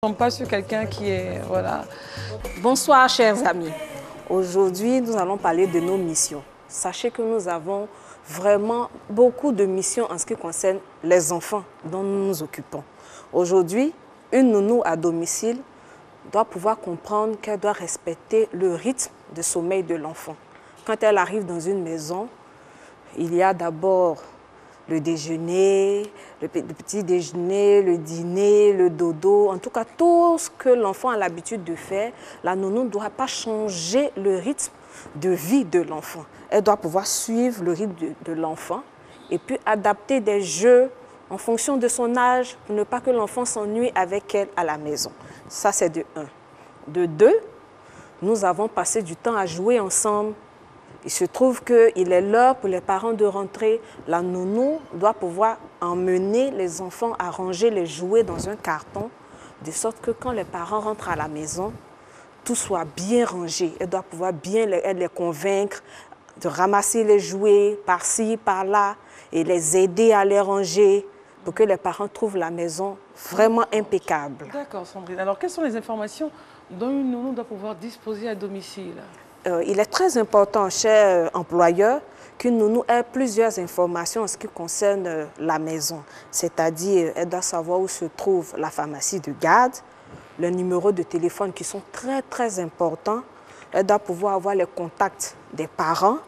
On passe sur quelqu'un qui est, voilà. Bonsoir chers amis. Aujourd'hui, nous allons parler de nos missions. Sachez que nous avons vraiment beaucoup de missions en ce qui concerne les enfants dont nous nous occupons. Aujourd'hui, une nounou à domicile doit pouvoir comprendre qu'elle doit respecter le rythme de sommeil de l'enfant. Quand elle arrive dans une maison, il y a d'abord le déjeuner, le petit déjeuner, le dîner, le dodo, en tout cas tout ce que l'enfant a l'habitude de faire, la nounou ne doit pas changer le rythme de vie de l'enfant. Elle doit pouvoir suivre le rythme de l'enfant et puis adapter des jeux en fonction de son âge pour ne pas que l'enfant s'ennuie avec elle à la maison. Ça, c'est de 1. De 2, nous avons passé du temps à jouer ensemble. Il se trouve qu'il est l'heure pour les parents de rentrer. La nounou doit pouvoir emmener les enfants à ranger les jouets dans un carton, de sorte que quand les parents rentrent à la maison, tout soit bien rangé. Elle doit pouvoir bien les convaincre de ramasser les jouets par-ci, par-là et les aider à les ranger pour que les parents trouvent la maison vraiment impeccable. D'accord, Sandrine. Alors, quelles sont les informations dont une nounou doit pouvoir disposer à domicile? Il est très important, cher employeur, qu'une nounou ait plusieurs informations en ce qui concerne la maison. C'est-à-dire, elle doit savoir où se trouve la pharmacie de garde, le numéro de téléphone qui sont très importants. Elle doit pouvoir avoir les contacts des parents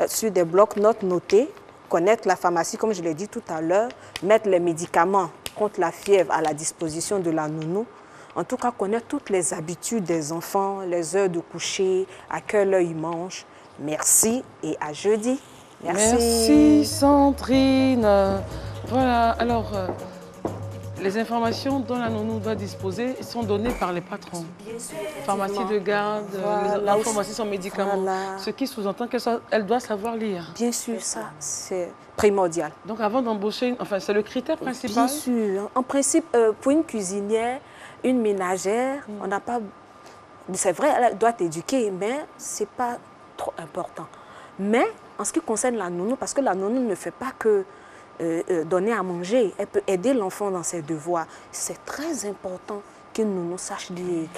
sur des blocs-notes notés, connaître la pharmacie, comme je l'ai dit tout à l'heure, mettre les médicaments contre la fièvre à la disposition de la nounou. En tout cas, connaître toutes les habitudes des enfants, les heures de coucher, à quelle heure ils mangent. Merci et à jeudi. Merci Sandrine. Voilà, alors, les informations dont la nounou doit disposer sont données par les patrons. Pharmacie de garde, l'enfant voici son médicament. Voilà. Ce qui sous-entend qu'elle doit savoir lire. Bien sûr, ça, c'est primordial. Donc avant d'embaucher, enfin, c'est le critère principal? Bien sûr. En principe, pour une cuisinière, une ménagère, on n'a pas... C'est vrai, elle doit éduquer, mais ce n'est pas trop important. Mais en ce qui concerne la nounou, parce que la nounou ne fait pas que donner à manger, elle peut aider l'enfant dans ses devoirs. C'est très important qu'une nounou sache lire et écrire.